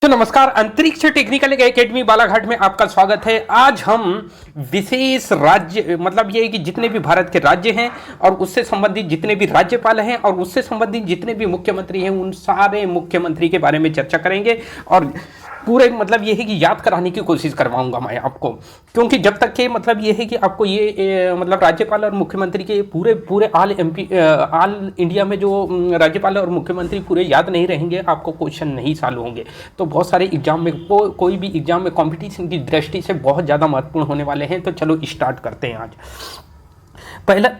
तो नमस्कार, अंतरिक्ष टेक्निकल एकेडमी बालाघाट में आपका स्वागत है। आज हम विशेष राज्य मतलब ये कि जितने भी भारत के राज्य हैं और उससे संबंधित जितने भी राज्यपाल हैं और उससे संबंधित जितने भी मुख्यमंत्री हैं उन सारे मुख्यमंत्री के बारे में चर्चा करेंगे और पूरे मतलब ये है कि याद कराने की कोशिश करवाऊंगा मैं आपको, क्योंकि जब तक के मतलब ये है कि आपको ये मतलब राज्यपाल और मुख्यमंत्री के पूरे ऑल इंडिया में जो राज्यपाल और मुख्यमंत्री पूरे याद नहीं रहेंगे, आपको क्वेश्चन नहीं सॉल्व होंगे। तो बहुत सारे एग्जाम में कोई भी एग्जाम में कंपटीशन की दृष्टि से बहुत ज़्यादा महत्वपूर्ण होने वाले हैं। तो चलो स्टार्ट करते हैं। आज पहला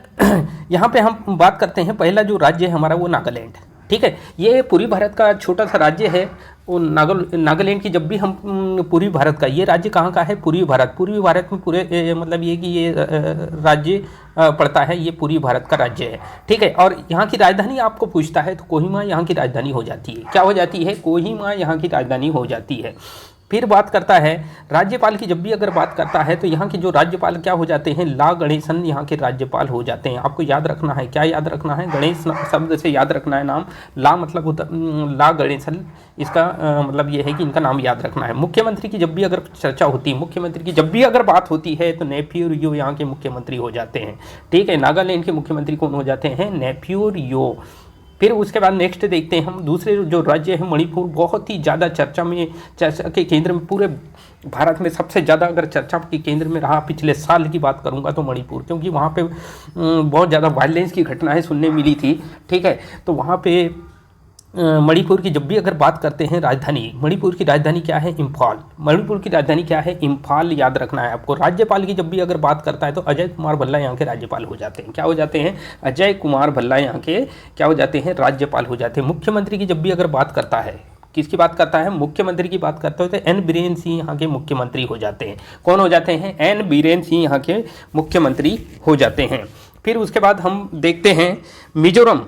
यहाँ पे हम बात करते हैं, पहला जो राज्य है हमारा वो नागालैंड। ठीक है, ये पूरी भारत का छोटा सा राज्य है। वो नागालैंड की जब भी हम पूरी भारत का, ये राज्य कहाँ का है? पूर्वी भारत में पूरे मतलब ये कि ये राज्य पड़ता है, ये पूरी भारत का राज्य है। ठीक है, और यहाँ की राजधानी आपको पूछता है तो कोहिमा यहाँ की राजधानी हो जाती है। क्या हो जाती है? कोहिमा यहाँ की राजधानी हो जाती है। फिर बात करता है राज्यपाल की, जब भी अगर बात करता है तो यहाँ के जो राज्यपाल क्या हो जाते हैं? ला गणेशन यहाँ के राज्यपाल हो जाते हैं। आपको याद रखना है, क्या याद रखना है? गणेश शब्द से याद रखना है नाम। ला मतलब होता ला गणेशन, इसका मतलब ये है कि इनका नाम याद रखना है। मुख्यमंत्री की जब भी अगर चर्चा होती है, मुख्यमंत्री की जब भी अगर बात होती है तो नेफ्यू रियो यहाँ के मुख्यमंत्री हो जाते हैं। ठीक है, नागालैंड के मुख्यमंत्री कौन हो जाते हैं? नेफ्यू रियो। फिर उसके बाद नेक्स्ट देखते हैं हम दूसरे जो राज्य है मणिपुर, बहुत ही ज़्यादा चर्चा के केंद्र में, पूरे भारत में सबसे ज़्यादा अगर चर्चा के केंद्र में रहा पिछले साल की बात करूंगा तो मणिपुर, क्योंकि वहाँ पे बहुत ज़्यादा वायलेंस की घटनाएं सुनने मिली थी। ठीक है, तो वहाँ पे मणिपुर की जब भी अगर बात करते हैं राजधानी, मणिपुर की राजधानी क्या है? इम्फाल। मणिपुर की राजधानी क्या है? इम्फाल, याद रखना है आपको। राज्यपाल की जब भी अगर बात करता है तो अजय कुमार भल्ला यहाँ के राज्यपाल हो जाते हैं। क्या हो जाते हैं? अजय कुमार भल्ला यहाँ के क्या हो जाते हैं? राज्यपाल हो जाते हैं। मुख्यमंत्री की जब भी अगर बात करता है, किसकी बात करता है? मुख्यमंत्री की बात करते हो तो एन बीरेन सिंह यहाँ के मुख्यमंत्री हो जाते हैं। कौन हो जाते हैं? एन बीरेन सिंह यहाँ के मुख्यमंत्री हो जाते हैं। फिर उसके बाद हम देखते हैं मिजोरम।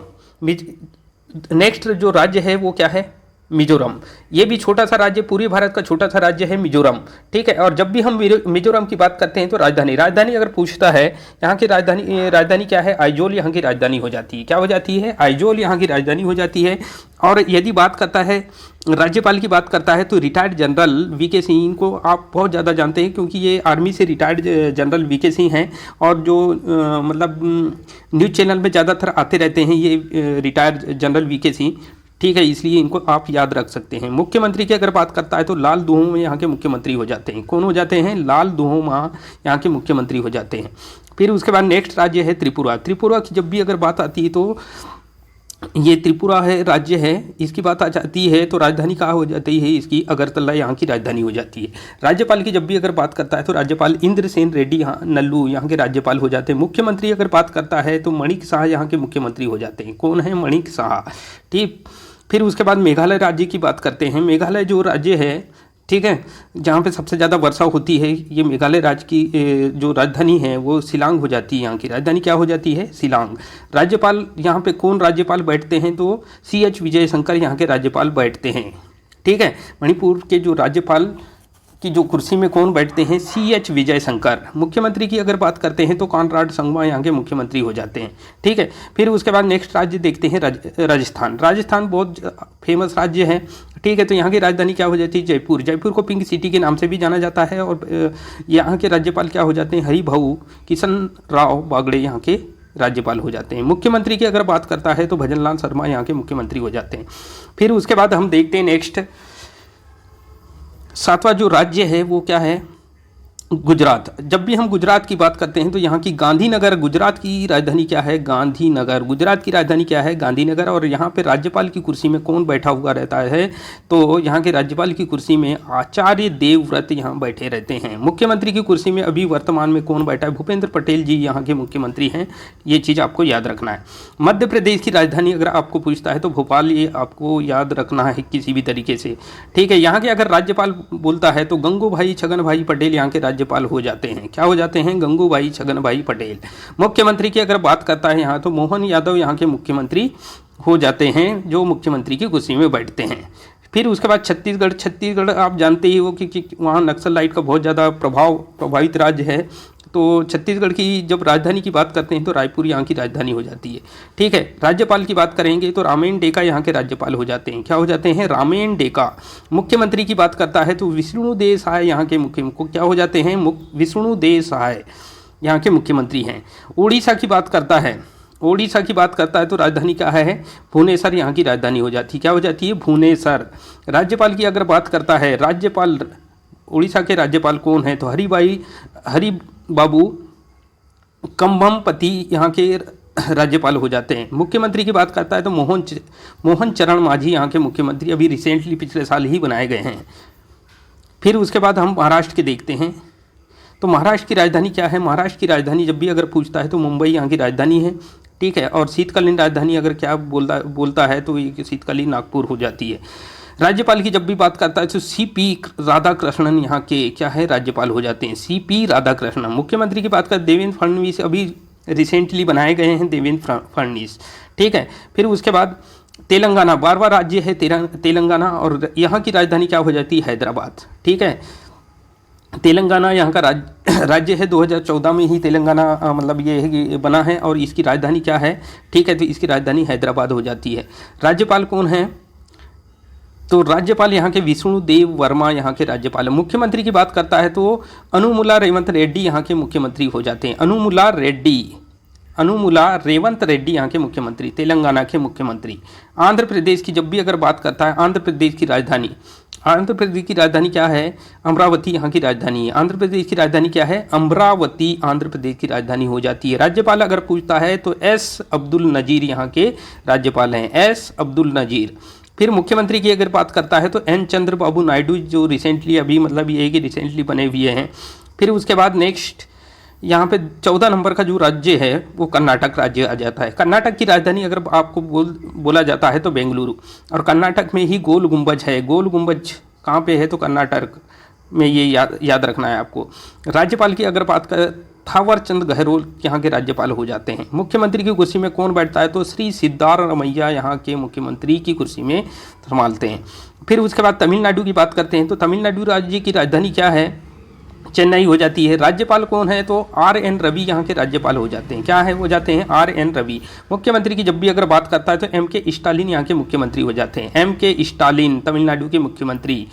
नेक्स्ट जो राज्य है वो क्या है? मिजोरम। ये भी छोटा सा राज्य, पूरी भारत का छोटा सा राज्य है मिजोरम। ठीक है, और जब भी हम मिजोरम की बात करते हैं तो राजधानी अगर पूछता है, यहाँ की राजधानी क्या है? आइजोल यहाँ की राजधानी हो जाती है। क्या हो जाती है? आइजोल यहाँ की राजधानी हो जाती है। और यदि बात करता है राज्यपाल की बात करता है तो रिटायर्ड जनरल वीके सिंह, इनको आप बहुत ज़्यादा जानते हैं क्योंकि ये आर्मी से रिटायर्ड जनरल वीके सिंह हैं और जो मतलब न्यूज़ चैनल में ज़्यादातर आते रहते हैं ये रिटायर्ड जनरल वीके सिंह। ठीक है, इसलिए इनको आप याद रख सकते हैं। मुख्यमंत्री की अगर बात करता है तो लाल दुहोमा यहाँ के मुख्यमंत्री हो जाते हैं। कौन हो जाते हैं? लाल दुहोमा यहाँ के मुख्यमंत्री हो जाते हैं। फिर उसके बाद नेक्स्ट राज्य है त्रिपुरा। त्रिपुरा की जब भी अगर बात आती है तो ये त्रिपुरा है राज्य है, इसकी बात आ जाती है तो राजधानी कहाँ हो जाती है इसकी? अगरतला यहाँ की राजधानी हो जाती है। राज्यपाल की जब भी अगर बात करता है तो राज्यपाल इंद्रसेन रेड्डी यहाँ नल्लू यहाँ के राज्यपाल हो जाते हैं। मुख्यमंत्री अगर बात करता है तो मणिक शाह यहाँ के मुख्यमंत्री हो जाते हैं। कौन है? मणिक शाह। ठीक, फिर उसके बाद मेघालय राज्य की बात करते हैं। मेघालय जो राज्य है, ठीक है, जहाँ पे सबसे ज़्यादा वर्षा होती है, ये मेघालय राज्य की जो राजधानी है वो शिलांग हो जाती है। यहाँ की राजधानी क्या हो जाती है? शिलांग। राज्यपाल यहाँ पे कौन राज्यपाल बैठते हैं? तो CH विजय शंकर यहाँ के राज्यपाल बैठते हैं। ठीक है, मणिपुर के जो राज्यपाल की जो कुर्सी में कौन बैठते हैं? CH विजय शंकर। मुख्यमंत्री की अगर बात करते हैं तो कॉनराड संगमा यहाँ के मुख्यमंत्री हो जाते हैं। ठीक है, फिर उसके बाद नेक्स्ट राज्य देखते हैं राजस्थान। राजस्थान बहुत फेमस राज्य है। ठीक है, तो यहाँ की राजधानी क्या हो जाती है? जयपुर। जयपुर को पिंक सिटी के नाम से भी जाना जाता है। और यहाँ के राज्यपाल क्या हो जाते हैं? हरिभाऊ किशन राव बागड़े यहाँ के राज्यपाल हो जाते हैं। मुख्यमंत्री की अगर बात करता है तो भजनलाल शर्मा यहाँ के मुख्यमंत्री हो जाते हैं। फिर उसके बाद हम देखते हैं नेक्स्ट सातवां जो राज्य है वो क्या है? गुजरात। जब भी हम गुजरात की बात करते हैं तो यहाँ की गांधीनगर, गुजरात की राजधानी क्या है? गांधीनगर। गुजरात की राजधानी क्या है? गांधीनगर। और यहाँ पे राज्यपाल की कुर्सी में कौन बैठा हुआ रहता है? तो यहाँ के राज्यपाल की कुर्सी में आचार्य देवव्रत यहाँ बैठे रहते हैं। मुख्यमंत्री की कुर्सी में अभी वर्तमान में कौन बैठा है? भूपेंद्र पटेल जी यहाँ के मुख्यमंत्री हैं। ये चीज़ आपको याद रखना है। मध्य प्रदेश की राजधानी अगर आपको पूछता है तो भोपाल, ये आपको याद रखना है किसी भी तरीके से। ठीक है, यहाँ के अगर राज्यपाल बोलता है तो गंगूभाई छगन भाई पटेल यहाँ के राज्यपाल हो जाते हैं। क्या हो जाते हैं? गंगूभाई छगन भाई पटेल। मुख्यमंत्री की अगर बात करता है यहाँ तो मोहन यादव यहाँ के मुख्यमंत्री हो जाते हैं, जो मुख्यमंत्री की कुर्सी में बैठते हैं। फिर उसके बाद छत्तीसगढ़। छत्तीसगढ़ आप जानते ही हो कि वहाँ नक्सलाइट का बहुत ज़्यादा प्रभावित राज्य है। तो छत्तीसगढ़ की जब राजधानी की बात करते हैं तो रायपुर यहाँ की राजधानी हो जाती है। ठीक है, राज्यपाल की बात करेंगे तो रामेन डेका यहाँ के राज्यपाल हो जाते हैं। क्या हो जाते हैं? रामेन डेका। मुख्यमंत्री की बात करता है तो विष्णुदेव साय यहाँ के क्या हो जाते हैं? विष्णुदेव साय यहाँ के मुख्यमंत्री हैं। उड़ीसा की बात करता है, ओडिशा की बात करता है तो राजधानी क्या है? भुवनेश्वर यहाँ की राजधानी हो जाती है। क्या हो जाती है? भुवनेश्वर। राज्यपाल की अगर बात करता है, राज्यपाल उड़ीसा के राज्यपाल कौन है? तो हरि बाबू कंभमपति यहाँ के राज्यपाल हो जाते हैं। मुख्यमंत्री की बात करता है तो मोहन चरण मांझी यहाँ के मुख्यमंत्री अभी रिसेंटली पिछले साल ही बनाए गए हैं। फिर उसके बाद हम महाराष्ट्र के देखते हैं तो महाराष्ट्र की राजधानी क्या है? महाराष्ट्र की राजधानी जब भी अगर पूछता है तो मुंबई यहाँ की राजधानी है। ठीक है, और शीतकालीन राजधानी अगर क्या बोलता है तो ये शीतकालीन नागपुर हो जाती है। राज्यपाल की जब भी बात करता है तो सीपी राधाकृष्णन यहाँ के क्या है? राज्यपाल हो जाते हैं। सीपी राधाकृष्णन। मुख्यमंत्री की बात कर देवेंद्र फडणवीस अभी रिसेंटली बनाए गए हैं, देवेंद्र फडणवीस। ठीक है, फिर उसके बाद तेलंगाना, 12वां राज्य है तेलंगाना, और यहाँ की राजधानी क्या हो जाती है? हैदराबाद। ठीक है, तेलंगाना यहाँ का राज्य है। 2014 में ही तेलंगाना मतलब ये बना है और इसकी राजधानी क्या है? ठीक है, तो इसकी राजधानी हैदराबाद हो जाती है। राज्यपाल कौन है? तो राज्यपाल यहाँ के विष्णुदेव वर्मा यहाँ के राज्यपाल है। मुख्यमंत्री की बात करता है तो अनुमुला रेवंत रेड्डी यहाँ के मुख्यमंत्री हो जाते हैं। अनुमुला रेवंत रेड्डी यहाँ के मुख्यमंत्री, तेलंगाना के मुख्यमंत्री। आंध्र प्रदेश की जब भी अगर बात करता है, आंध्र प्रदेश की राजधानी क्या है? अमरावती यहाँ की राजधानी है। आंध्र प्रदेश की राजधानी क्या है? अमरावती आंध्र प्रदेश की राजधानी हो जाती है। राज्यपाल अगर पूछता है तो एस अब्दुल नजीर यहाँ के राज्यपाल हैं, एस अब्दुल नजीर। फिर मुख्यमंत्री की अगर बात करता है तो एन चंद्रबाबू नायडू, जो रिसेंटली अभी मतलब ये कि रिसेंटली बने हुए हैं। फिर उसके बाद नेक्स्ट यहाँ पे 14 नंबर का जो राज्य है वो कर्नाटक राज्य आ जाता है। कर्नाटक की राजधानी अगर आपको बोला जाता है तो बेंगलुरु, और कर्नाटक में ही गोल गुंबज है। गोल गुंबज कहाँ पे है? तो कर्नाटक में, ये याद रखना है आपको। राज्यपाल की अगर बात करें, थावर चंद गहलोत यहाँ के राज्यपाल हो जाते हैं। मुख्यमंत्री की कुर्सी में कौन बैठता है? तो श्री सिद्धारमैया यहाँ के मुख्यमंत्री की कुर्सी में संभालते हैं। फिर उसके बाद तमिलनाडु की बात करते हैं तो तमिलनाडु राज्य की राजधानी क्या है? चेन्नई हो जाती है। राज्यपाल कौन है? तो आर.एन. रवि यहाँ के राज्यपाल हो जाते हैं। क्या है? हो जाते हैं आर.एन. रवि। मुख्यमंत्री की जब भी अगर बात करता है तो एम.के. स्टालिन यहाँ के मुख्यमंत्री हो जाते हैं। एम.के. स्टालिन तमिलनाडु के मुख्यमंत्री।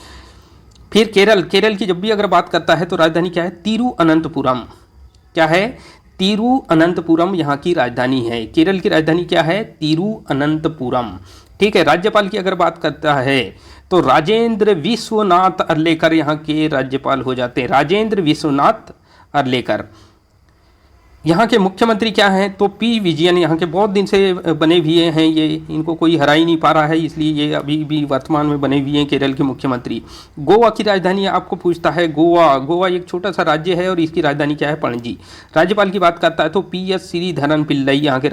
फिर केरल की जब भी अगर बात करता है तो राजधानी क्या है? तिरुअनंतपुरम। क्या है? तिरुअनंतपुरम यहाँ की राजधानी है। केरल की राजधानी क्या है? तिरुअनंतपुरम। ठीक है, राज्यपाल की अगर बात करता है तो राजेंद्र विश्वनाथ अर्लेकर यहाँ के राज्यपाल हो जाते हैं। राजेंद्र विश्वनाथ अर्लेकर। यहाँ के मुख्यमंत्री क्या हैं? तो पी विजयन यहाँ के बहुत दिन से बने हुए हैं, ये इनको कोई हरा ही नहीं पा रहा है, इसलिए ये अभी भी वर्तमान में बने हुए हैं केरल के मुख्यमंत्री। गोवा की राजधानी आपको पूछता है, गोवा एक छोटा सा राज्य है और इसकी राजधानी क्या है? पणजी। राज्यपाल की बात करता है तो पी.एस. श्रीधरन पिल्लई यहाँ के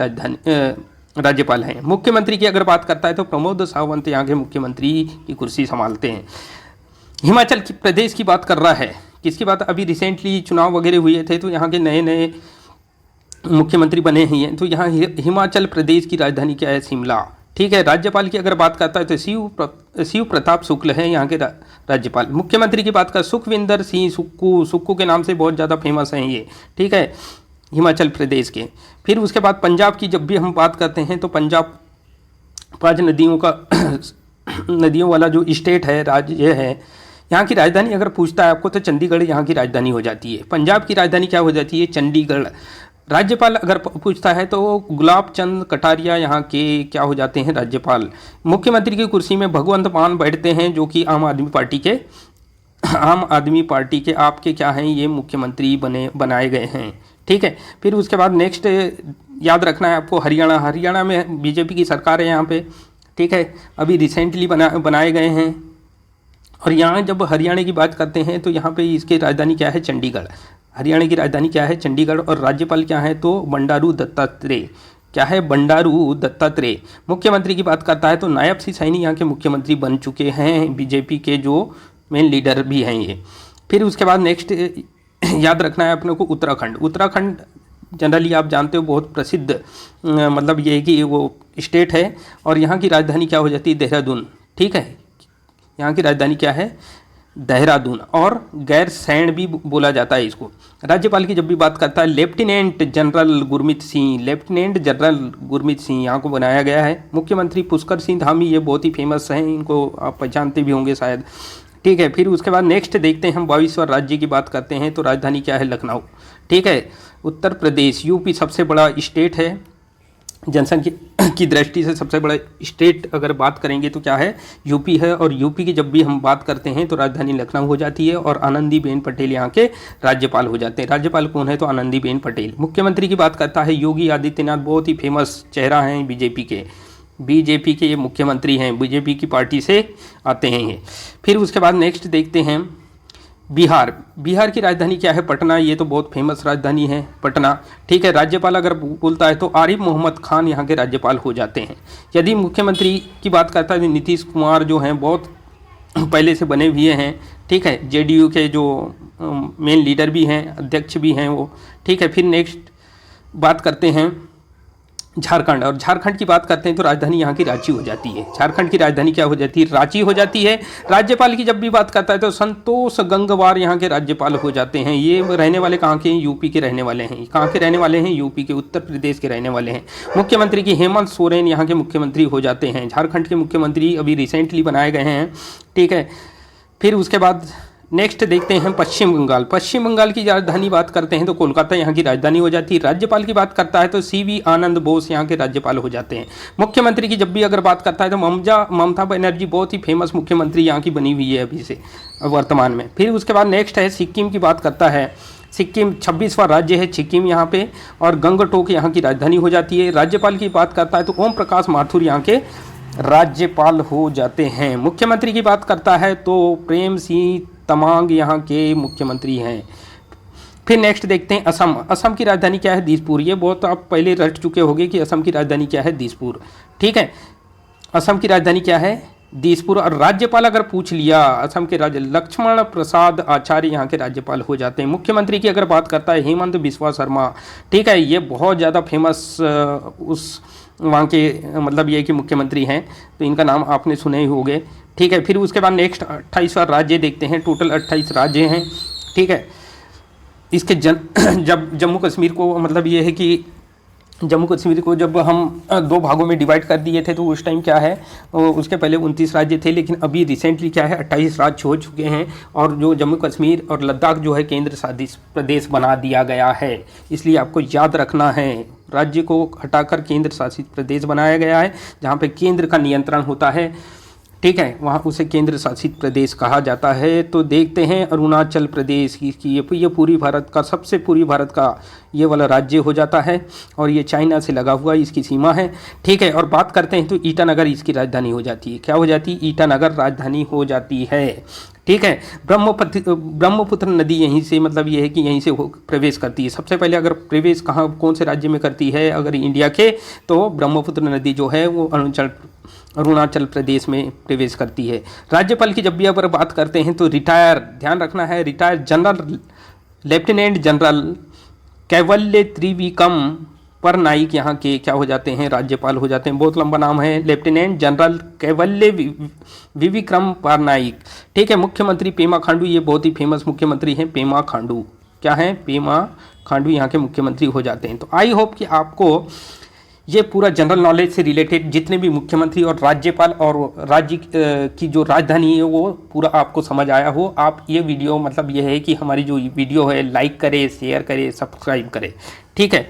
राज्यपाल हैं। मुख्यमंत्री की अगर बात करता है तो प्रमोद सावंत यहाँ के मुख्यमंत्री की कुर्सी संभालते हैं। हिमाचल प्रदेश की बात कर रहा है, किसकी बात? अभी रिसेंटली चुनाव वगैरह हुए थे तो यहाँ के नए मुख्यमंत्री बने ही हैं। तो यहाँ हिमाचल प्रदेश की राजधानी क्या है? शिमला। ठीक है, राज्यपाल की अगर बात करता है तो शिव प्रताप शुक्ल है यहाँ के राज्यपाल। मुख्यमंत्री की बात कर सुखविंदर सिंह सुक्कू के नाम से बहुत ज़्यादा फेमस हैं ये। ठीक है, हिमाचल प्रदेश के। फिर उसके बाद पंजाब की जब भी हम बात करते हैं तो पंजाब 5 नदियों वाला जो स्टेट है, राज्य है, यहाँ की राजधानी अगर पूछता है आपको तो चंडीगढ़ यहाँ की राजधानी हो जाती है। पंजाब की राजधानी क्या हो जाती है? चंडीगढ़। राज्यपाल अगर पूछता है तो गुलाब चंद कटारिया यहाँ के क्या हो जाते हैं? राज्यपाल। मुख्यमंत्री की कुर्सी में भगवंत मान बैठते हैं, जो कि आम आदमी पार्टी के आपके क्या हैं? ये मुख्यमंत्री बनाए गए हैं। ठीक है, फिर उसके बाद नेक्स्ट याद रखना है आपको हरियाणा में बीजेपी की सरकार है यहाँ पे। ठीक है, अभी रिसेंटली बनाए गए हैं। और यहाँ जब हरियाणा की बात करते हैं तो यहाँ पे इसकी राजधानी क्या है? चंडीगढ़। हरियाणा की राजधानी क्या है? चंडीगढ़। और राज्यपाल क्या है? तो बंडारू दत्तात्रेय। क्या है? बंडारू दत्तात्रेय। मुख्यमंत्री की बात करता है तो नायब सिंह सैनी यहाँ के मुख्यमंत्री बन चुके हैं, बीजेपी के जो मेन लीडर भी हैं ये। फिर उसके बाद नेक्स्ट याद रखना है अपने को उत्तराखंड जनरली आप जानते हो बहुत प्रसिद्ध मतलब ये है कि वो स्टेट है और यहाँ की राजधानी क्या हो जाती है? देहरादून। ठीक है, यहाँ की राजधानी क्या है? देहरादून, और गैरसैंण भी बोला जाता है इसको। राज्यपाल की जब भी बात करता है lieutenant general Gurmeet Singh, lieutenant general Gurmeet Singh यहाँ को बनाया गया है। मुख्यमंत्री पुष्कर सिंह धामी, ये बहुत ही फेमस हैं, इनको आप पहचानते भी होंगे शायद। ठीक है, फिर उसके बाद नेक्स्ट देखते हैं हम 22वां राज्य की बात करते हैं तो राजधानी क्या है? लखनऊ। ठीक है, उत्तर प्रदेश, यूपी सबसे बड़ा स्टेट है, जनसंख्या की दृष्टि से सबसे बड़ा स्टेट अगर बात करेंगे तो क्या है? यूपी है। और यूपी की जब भी हम बात करते हैं तो राजधानी लखनऊ हो जाती है और आनंदीबेन पटेल यहाँ के राज्यपाल हो जाते हैं। राज्यपाल कौन है? तो आनंदीबेन पटेल। मुख्यमंत्री की बात करता है योगी आदित्यनाथ, बहुत ही फेमस चेहरा हैं बीजेपी के ये मुख्यमंत्री हैं, बीजेपी की पार्टी से आते हैं ये। फिर उसके बाद नेक्स्ट देखते हैं बिहार की राजधानी क्या है? पटना, ये तो बहुत फेमस राजधानी है पटना। ठीक है, राज्यपाल अगर बोलता है तो आरिफ मोहम्मद खान यहाँ के राज्यपाल हो जाते हैं। यदि मुख्यमंत्री की बात करता है तो नीतीश कुमार जो हैं बहुत पहले से बने हुए हैं। ठीक है, जेडीयू के जो मेन लीडर भी हैं, अध्यक्ष भी हैं वो। ठीक है, फिर नेक्स्ट बात करते हैं झारखंड, और झारखंड की बात करते हैं तो राजधानी यहाँ की रांची हो जाती है। झारखंड की राजधानी क्या हो जाती है? रांची हो जाती है। राज्यपाल की जब भी बात करता है तो संतोष गंगवार यहाँ के राज्यपाल हो जाते हैं। ये रहने वाले कहाँ के हैं? यूपी के रहने वाले हैं। कहाँ के रहने वाले हैं? यूपी के, उत्तर प्रदेश के रहने वाले हैं। मुख्यमंत्री की हेमंत सोरेन यहाँ के मुख्यमंत्री हो जाते हैं। झारखंड के मुख्यमंत्री अभी रिसेंटली बनाए गए हैं। ठीक है, फिर उसके बाद नेक्स्ट देखते हैं पश्चिम बंगाल की राजधानी बात करते हैं तो कोलकाता यहाँ की राजधानी हो जाती है। राज्यपाल की बात करता है तो सीवी आनंद बोस यहाँ के राज्यपाल हो जाते हैं। मुख्यमंत्री की जब भी अगर बात करता है तो ममता बनर्जी बहुत ही फेमस मुख्यमंत्री यहाँ की बनी हुई है अभी से वर्तमान में। फिर उसके बाद नेक्स्ट है सिक्किम की बात करता है। सिक्किम 26वां राज्य है सिक्किम यहाँ पे, और गंगटोक यहाँ की राजधानी हो जाती है। राज्यपाल की बात करता है तो ओम प्रकाश माथुर यहाँ के राज्यपाल हो जाते हैं। मुख्यमंत्री की बात करता है तो प्रेम सिंह तमांग यहाँ के मुख्यमंत्री हैं। फिर नेक्स्ट देखते हैं असम की राजधानी क्या है? दिसपुर। ये बहुत आप पहले रट चुके होंगे कि असम की राजधानी क्या है? दिसपुर। ठीक है, असम की राजधानी क्या है? दिसपुर। और राज्यपाल अगर पूछ लिया असम के राज्य लक्ष्मण प्रसाद आचार्य यहाँ के राज्यपाल हो जाते हैं। मुख्यमंत्री की अगर बात करता है हेमंत बिस्वा शर्मा। ठीक है, ये बहुत ज़्यादा फेमस उस वहाँ के मतलब ये कि मुख्यमंत्री हैं, तो इनका नाम आपने सुने ही होंगे। ठीक है, फिर उसके बाद नेक्स्ट 28वां राज्य देखते हैं। टोटल 28 राज्य हैं। ठीक है, इसके जब जम्मू कश्मीर को मतलब ये है कि जम्मू कश्मीर को जब हम 2 भागों में डिवाइड कर दिए थे तो उस टाइम क्या है, उसके पहले 29 राज्य थे, लेकिन अभी रिसेंटली क्या है 28 राज्य हो चुके हैं। और जो जम्मू कश्मीर और लद्दाख जो है केंद्र शासित प्रदेश बना दिया गया है। इसलिए आपको याद रखना है, राज्य को हटाकर केंद्र शासित प्रदेश बनाया गया है, जहाँ पे केंद्र का नियंत्रण होता है। ठीक है, वहाँ उसे केंद्र शासित प्रदेश कहा जाता है। तो देखते हैं अरुणाचल प्रदेश की ये पूरी भारत का ये वाला राज्य हो जाता है, और ये चाइना से लगा हुआ इसकी सीमा है। ठीक है, और बात करते हैं तो ईटानगर इसकी राजधानी हो जाती है। क्या हो जाती है? ईटानगर राजधानी हो जाती है। ठीक है, ब्रह्मपुत्र नदी यहीं से मतलब ये है कि यहीं से प्रवेश करती है। सबसे पहले अगर प्रवेश कौन से राज्य में करती है अगर इंडिया के, तो ब्रह्मपुत्र नदी जो है वो अरुणाचल प्रदेश में प्रवेश करती है। राज्यपाल की जब भी अगर बात करते हैं तो ध्यान रखना है, रिटायर जनरल लेफ्टिनेंट जनरल कैवल्य त्रिविक्रम परनाइक यहाँ के क्या हो जाते हैं? राज्यपाल हो जाते हैं। बहुत लंबा नाम है, लेफ्टिनेंट जनरल कैवल्य विक्रम परनाइक। ठीक है, मुख्यमंत्री पेमा खांडू, ये बहुत ही फेमस मुख्यमंत्री हैं। पेमा खांडू क्या है? पेमा खांडू यहाँ के मुख्यमंत्री हो जाते हैं। तो आई होप कि आपको ये पूरा जनरल नॉलेज से रिलेटेड जितने भी मुख्यमंत्री और राज्यपाल और राज्य की जो राजधानी है वो पूरा आपको समझ आया हो। आप ये वीडियो मतलब ये है कि हमारी जो वीडियो है लाइक करें, शेयर करें, सब्सक्राइब करें। ठीक है।